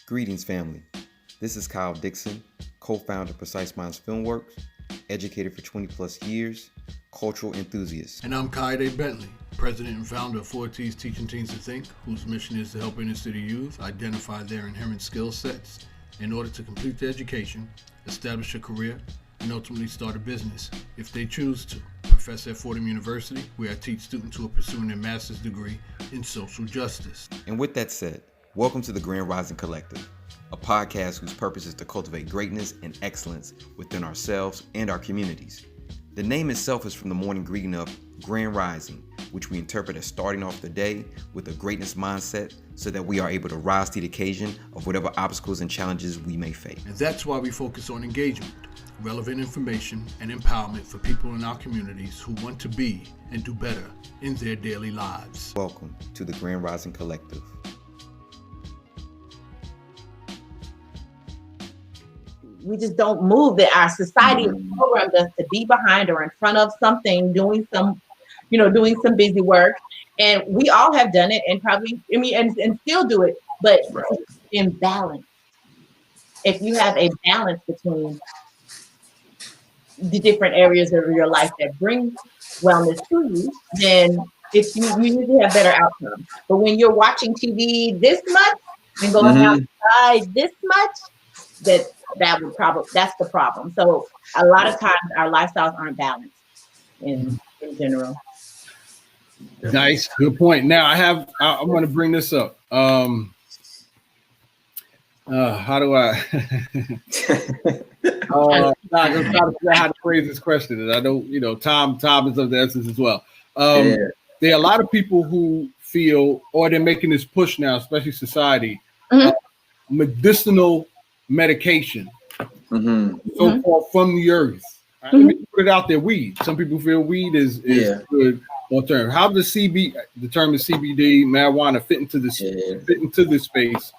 Greetings, family. This is Kyle Dixon, co-founder of Precise Minds Filmworks, educator for 20 plus years, cultural enthusiast. And I'm Kayode Bentley, president and founder of 4T's Teaching Teens to Think, whose mission is to help inner city youth identify their inherent skill sets in order to complete their education, establish a career, and ultimately start a business, if they choose to. Professor at Fordham University, where I teach students who are pursuing their master's degree in social justice. And with that said, welcome to the Grand Rising Collective, a podcast whose purpose is to cultivate greatness and excellence within ourselves and our communities. The name itself is from the morning greeting of Grand Rising, which we interpret as starting off the day with a greatness mindset so that we are able to rise to the occasion of whatever obstacles and challenges we may face. And that's why we focus on engagement, relevant information, and empowerment for people in our communities who want to be and do better in their daily lives. Welcome to the Grand Rising Collective. We just don't move. That our society has programmed us to be behind or in front of something, doing some busy work. And we all have done it and probably, and still do it, but it's imbalanced. If you have a balance between the different areas of your life that bring wellness to you, then you usually have better outcomes. But when you're watching TV this much and going outside this much, that's the problem. So a lot of times our lifestyles aren't balanced in general. Nice, good point. Now I want to bring this up. How do I? I'm trying to figure out how to phrase this question, and I know time is of the essence as well. There are a lot of people who feel, or they're making this push now, especially society, medicinal medication, so-called from the earth. Let me put it out there. Weed. Some people feel weed is good alternative. How does the term CBD, marijuana fit into this space,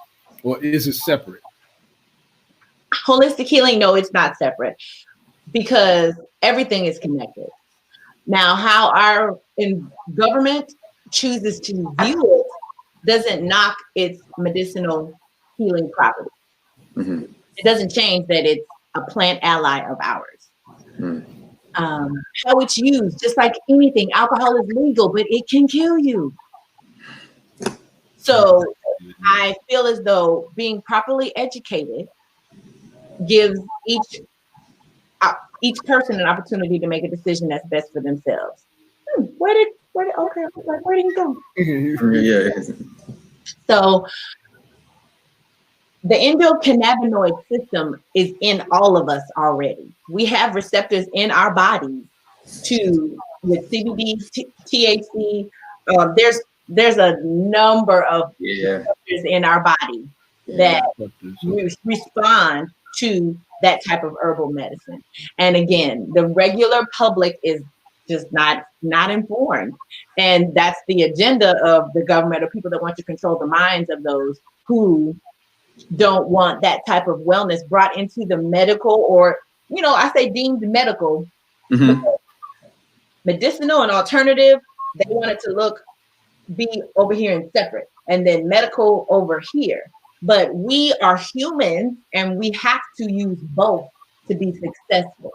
or is it separate? Holistic healing, no, it's not separate because everything is connected. Now, how our government chooses to view it doesn't knock its medicinal healing property. It doesn't change that it's a plant ally of ours. How it's used, just like anything, alcohol is legal, but it can kill you. So I feel as though being properly educated gives each person an opportunity to make a decision that's best for themselves. Where did he go? So the endocannabinoid system is in all of us already. We have receptors in our bodies with CBD, THC. There's a number of receptors in our body that respond to that type of herbal medicine. And again, the regular public is just not informed. And that's the agenda of the government, or people that want to control the minds of those who don't want that type of wellness brought into the medical, or I say deemed medical, medicinal and alternative. They want it to be over here and separate, and then medical over here. But we are humans and we have to use both to be successful.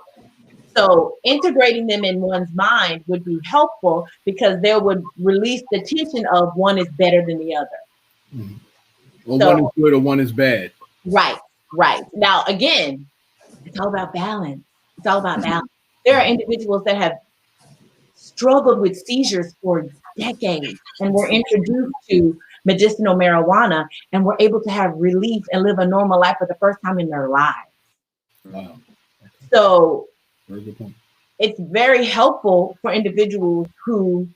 So integrating them in one's mind would be helpful because they would release the tension of one is better than the other. Well, one is good or one is bad. Right. Now, again, it's all about balance. There are individuals that have struggled with seizures for decades and were introduced to medicinal marijuana and were able to have relief and live a normal life for the first time in their lives. Wow. So very good point. It's very helpful for individuals who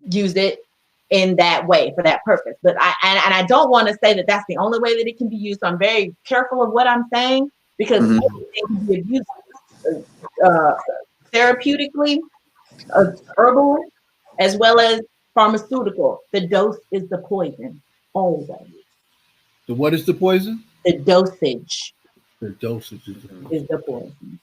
use it in that way for that purpose. But I don't want to say that that's the only way that it can be used. So I'm very careful of what I'm saying because everything can be abused therapeutically, herbal, as well as pharmaceutical. The dose is the poison, always. So what is the poison? The dosage. The dosage is the poison.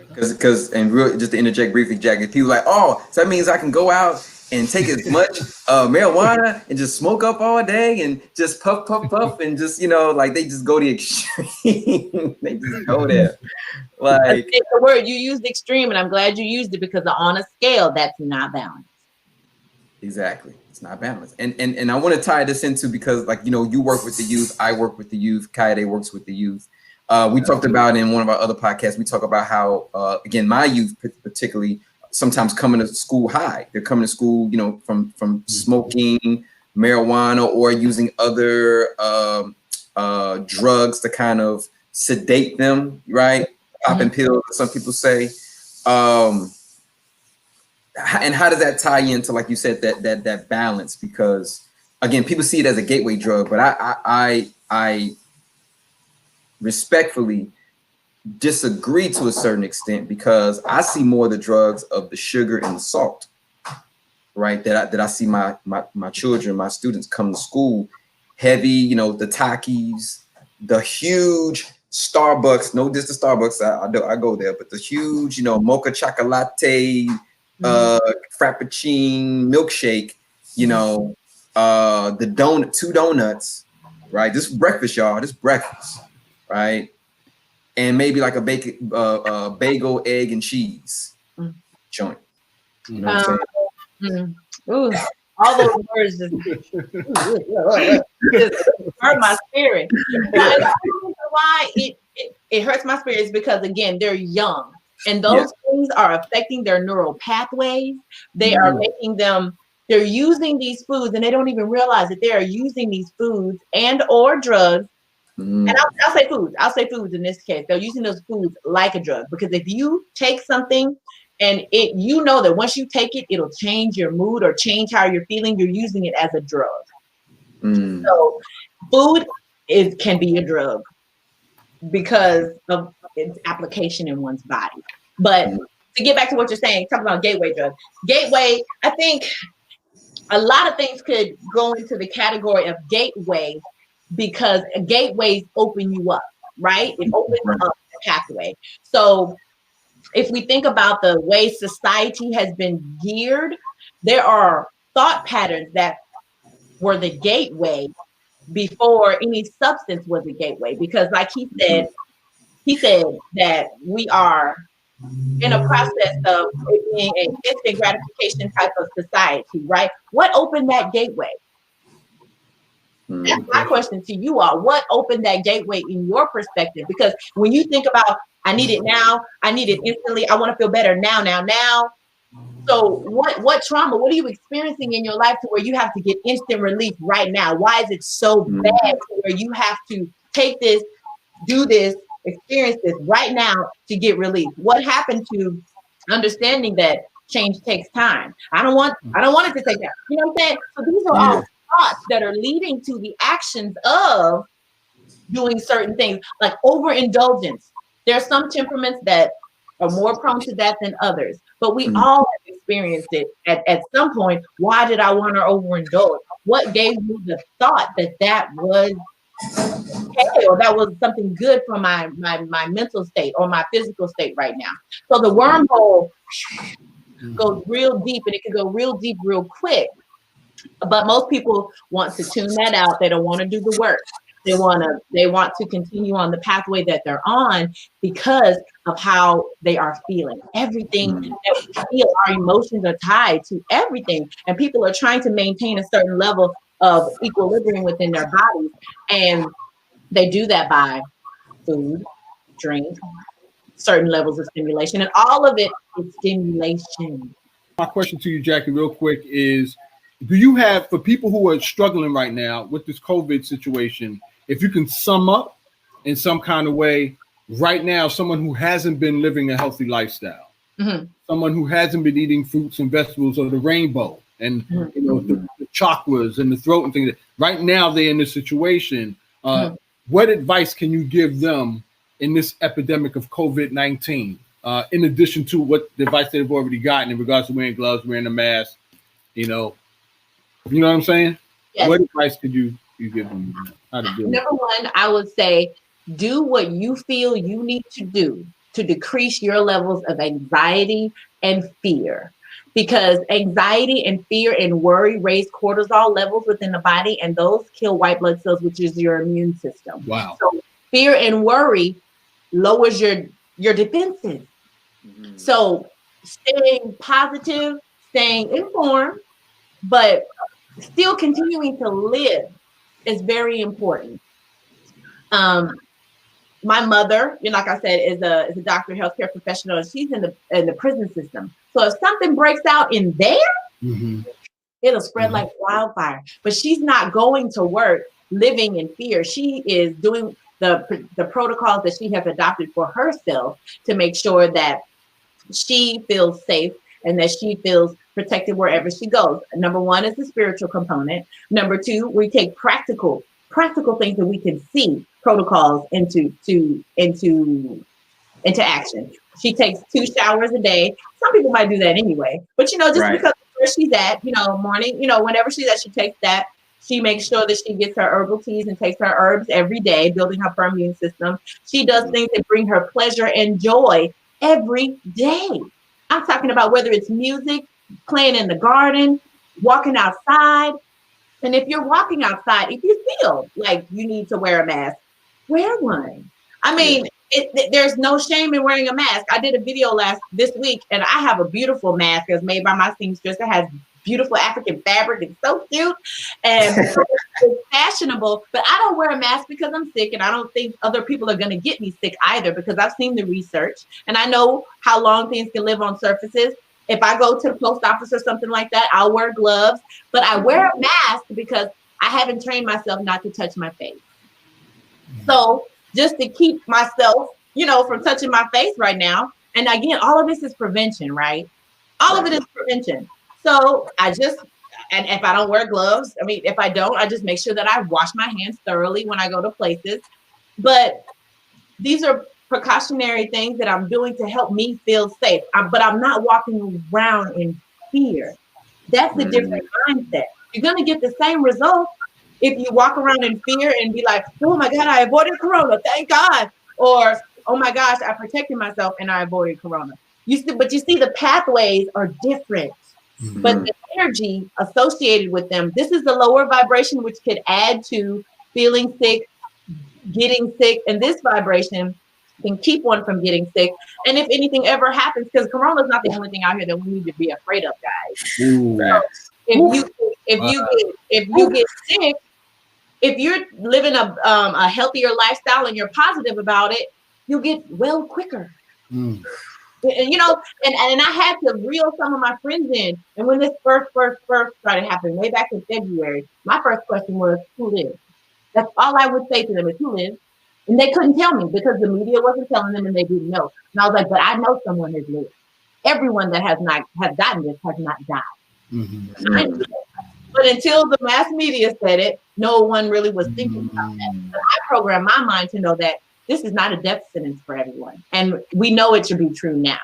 Because just to interject briefly, Jack, if people are like, oh, so that means I can go out and take as much marijuana and just smoke up all day and just puff and just, like they just go the extreme. They just go there. Like the word you used, extreme, and I'm glad you used it because on a scale that's not balanced. Exactly. It's not balanced. And I want to tie this into, because you work with the youth, I work with the youth, Kayode works with the youth. We talked about in one of our other podcasts, we talk about how, again, my youth particularly sometimes coming to school high. They're coming to school, from smoking marijuana or using other drugs to kind of sedate them, right? Popping pills, some people say. And how does that tie into, like you said, that balance? Because again, people see it as a gateway drug, but I respectfully disagree to a certain extent, because I see more of the drugs of the sugar and the salt, right? That I see my children, my students come to school heavy, the Takis, the huge Starbucks, no diss to Starbucks, I go there, but the huge, mocha chocolate, frappuccino milkshake, the donut, 2 donuts, right? This is breakfast, y'all. This is breakfast, right? And maybe like a bagel, egg, and cheese joint. You know what I'm saying? Ooh, all those words just hurt my spirit. Why it hurts my spirit is because, again, they're young. And those things are affecting their neural pathways. They are making them, they're using these foods and they don't even realize that they are using these foods and or drugs. And I'll say foods. I'll say foods in this case. They're using those foods like a drug, because if you take something and that once you take it, it'll change your mood or change how you're feeling, you're using it as a drug. So food can be a drug because of its application in one's body. But to get back to what you're saying, talk about gateway drug. Gateway, I think a lot of things could go into the category of gateway, because gateways open you up, right? It opens up the pathway. So if we think about the way society has been geared, there are thought patterns that were the gateway before any substance was a gateway. Because like he said that we are in a process of it being an instant gratification type of society, right? What opened that gateway? That's my question to you all. What opened that gateway in your perspective? Because when you think about, I need it now, I need it instantly, I want to feel better now. So what trauma, what are you experiencing in your life to where you have to get instant relief right now? Why is it so bad to where you have to take this, do this, experience this right now to get relief? What happened to understanding that change takes time? I don't want it to take time. You know what I'm saying? So these are all thoughts that are leading to the actions of doing certain things, like overindulgence. There are some temperaments that are more prone to that than others, but we all have experienced it at some point. Why did I want to overindulge? What gave me the thought that was okay, or that was something good for my mental state or my physical state right now? So the wormhole goes real deep, and it can go real deep real quick. But most people want to tune that out. They don't want to do the work. They want to continue on the pathway that they're on because of how they are feeling. Everything that we feel, our emotions are tied to everything. And people are trying to maintain a certain level of equilibrium within their bodies. And they do that by food, drink, certain levels of stimulation. And all of it is stimulation. My question to you, Jackie, real quick is, do you have, for people who are struggling right now with this COVID situation, if you can sum up in some kind of way right now, someone who hasn't been living a healthy lifestyle, someone who hasn't been eating fruits and vegetables or the rainbow and the chakras and the throat and things, right now they're in this situation. What advice can you give them in this epidemic of COVID-19, in addition to what the advice they've already gotten in regards to wearing gloves, wearing a mask, You know what I'm saying? Yes. What advice could you give them how to do it? Number one, I would say do what you feel you need to do to decrease your levels of anxiety and fear. because anxiety and fear and worry raise cortisol levels within the body, and those kill white blood cells, which is your immune system. Wow. So fear and worry lowers your defenses. Mm-hmm. So staying positive, staying informed, but still continuing to live is very important. My mother, like I said, is a doctor, healthcare professional, and she's in the prison system. So if something breaks out in there, mm-hmm. it'll spread mm-hmm. like wildfire. But she's not going to work living in fear. She is doing the protocols that she has adopted for herself to make sure that she feels safe and that she feels protected wherever she goes. Number one is the spiritual component. Number two, we take practical things that we can see protocols into action. She takes 2 showers a day. Some people might do that anyway, but just right. because where she's at, morning, whenever she's at, she takes that. She makes sure that she gets her herbal teas and takes her herbs every day, building up her immune system. She does things that bring her pleasure and joy every day. I'm talking about whether it's music, playing in the garden, walking outside. And if you're walking outside, if you feel like you need to wear a mask, wear one. I mean, there's no shame in wearing a mask. I did a video this week, and I have a beautiful mask that's made by my seamstress that has beautiful African fabric. It's so cute and it's fashionable, but I don't wear a mask because I'm sick, and I don't think other people are going to get me sick either, because I've seen the research and I know how long things can live on surfaces. If I go to the post office or something like that, I'll wear gloves, but I wear a mask because I haven't trained myself not to touch my face. So just to keep myself, from touching my face right now. And again, all of this is prevention, right? All of it is prevention. So and if I don't wear gloves, if I don't, I just make sure that I wash my hands thoroughly when I go to places. But these are precautionary things that I'm doing to help me feel safe. But I'm not walking around in fear. That's the different mindset. You're going to get the same result if you walk around in fear and be like, oh my God, I avoided Corona, thank God. Or, oh my gosh, I protected myself and I avoided Corona. But you see the pathways are different. Mm-hmm. But the energy associated with them, this is the lower vibration, which could add to feeling sick, getting sick. And this vibration can keep one from getting sick. And if anything ever happens, because Corona is not the only thing out here that we need to be afraid of, guys. Ooh, so if you get sick, if you're living a healthier lifestyle and you're positive about it, you'll get well quicker. Mm. And I had to reel some of my friends in. And when this first started happening way back in February, my first question was, who lives? That's all I would say to them is, who lives? And they couldn't tell me because the media wasn't telling them and they didn't know. And I was like, but I know someone has lived. Everyone that has gotten this has not died. Mm-hmm. But until the mass media said it, no one really was thinking about that. But I programmed my mind to know that this is not a death sentence for everyone. And we know it to be true now.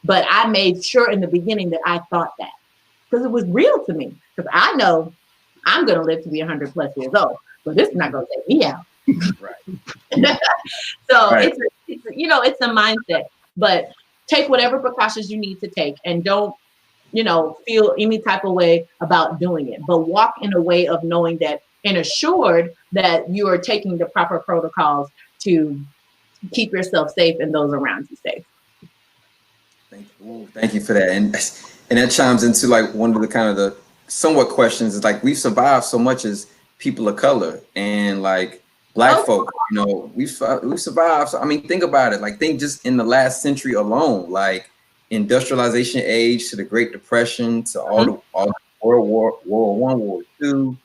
But I made sure in the beginning that I thought that, because it was real to me. Because I know I'm going to live to be 100 plus years old, but this is not going to take me out. Right. So right. It's a mindset. But take whatever precautions you need to take, and don't feel any type of way about doing it, but walk in a way of knowing that and assured that you are taking the proper protocols to keep yourself safe and those around you safe. Thank you for that. And that chimes into like one of the kind of the somewhat questions is like, we've survived so much as people of color and like Black folk, we've survived. So, think about it. Like, think just in the last century alone, like industrialization age to the Great Depression to all the World War I, World War II,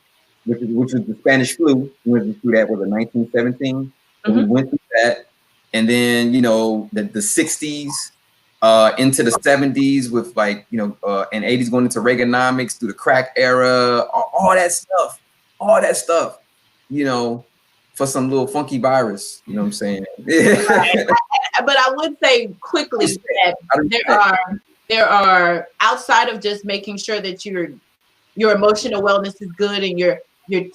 which was the Spanish flu. We went through that with 1917. So we went through that, and then the 60s into the 70s with and 80s going into Reaganomics through the crack era, all that stuff. For some little funky virus, you know what I'm saying? But I would say quickly that there are outside of just making sure that your emotional wellness is good and you're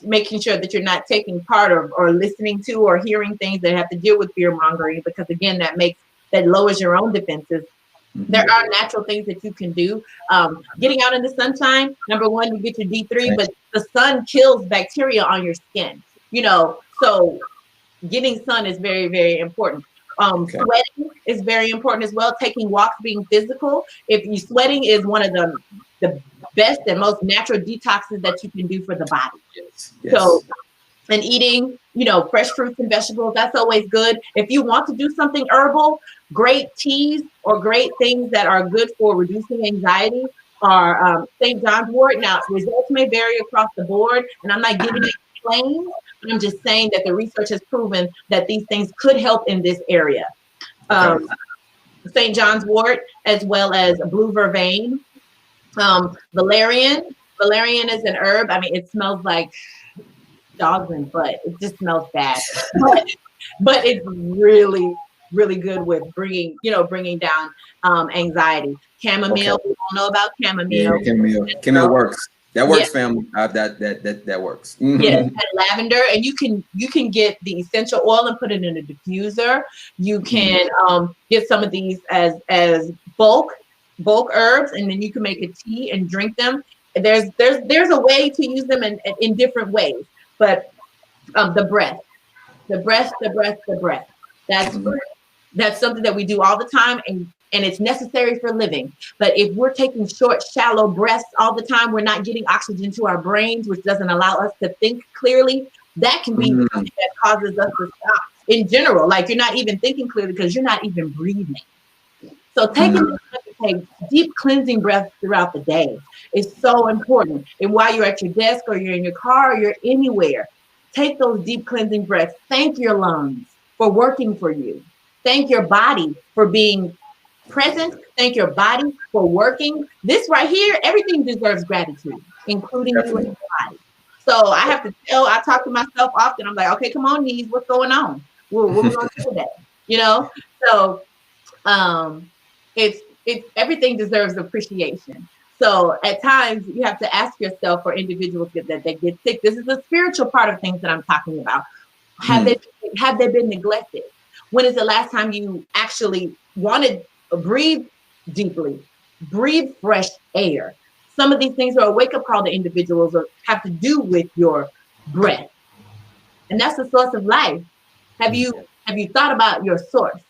making sure that you're not taking part or listening to or hearing things that have to deal with fear mongering, because again, that lowers your own defenses. There are natural things that you can do. Getting out in the sunshine, number one, you get your D3, but the sun kills bacteria on your skin, so getting sun is very, very important. Sweating is very important as well. Taking walks, being physical. Sweating is one of the best and most natural detoxes that you can do for the body. Yes. So, and eating, fresh fruits and vegetables, that's always good. If you want to do something herbal, great teas or great things that are good for reducing anxiety are St. John's wort. Now, results may vary across the board, and I'm not giving it claims, but I'm just saying that the research has proven that these things could help in this area. St. John's wort, as well as blue vervain, valerian. Valerian is an herb. I mean, it smells like dogs and butt. It just smells bad, but it's really, really good with bringing down anxiety. Chamomile, we all know about chamomile. Yeah, chamomile works. That works, family. That works. Yes, and lavender, and you can get the essential oil and put it in a diffuser. You can get some of these as bulk herbs, and then you can make a tea and drink them. There's a way to use them in different ways, but the breath. That's something that we do all the time, and it's necessary for living. But if we're taking short, shallow breaths all the time, we're not getting oxygen to our brains, which doesn't allow us to think clearly. That can be something that causes us to stop in general. Like, you're not even thinking clearly because you're not even breathing. So taking deep cleansing breaths throughout the day is so important. And while you're at your desk or you're in your car or you're anywhere, take those deep cleansing breaths. Thank your lungs for working for you. Thank your body for being present. Thank your body for working. This right here, everything deserves gratitude, including you and your body. So I talk to myself often. I'm like, okay, come on, knees, what's going on? What we gonna do today? So it's everything deserves appreciation. So at times you have to ask yourself, for individuals that they get sick, this is the spiritual part of things that I'm talking about. Have they been neglected? When is the last time you actually wanted to breathe deeply, breathe fresh air? Some of these things are a wake-up call to individuals or have to do with your breath. And that's the source of life. Have you thought about your source?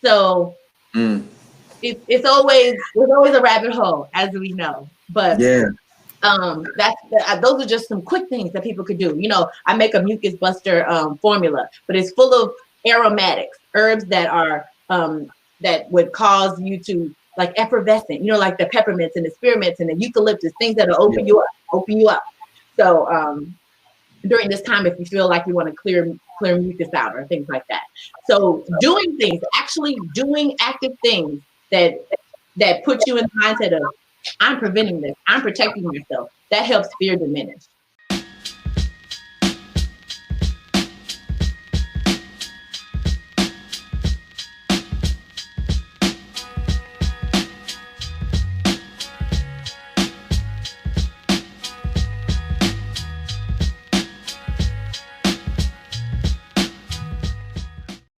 So there's always a rabbit hole, as we know. But those are just some quick things that people could do. I make a mucus buster formula, but it's full of aromatics, herbs that are that would cause you to, like, effervescent, like the peppermints and the spearmints and the eucalyptus, things that will open you up. So during this time, if you feel like you want to clear mucus out or things like that. So actually doing active things that put you in the mindset of, I'm preventing this, I'm protecting myself, that helps fear diminish.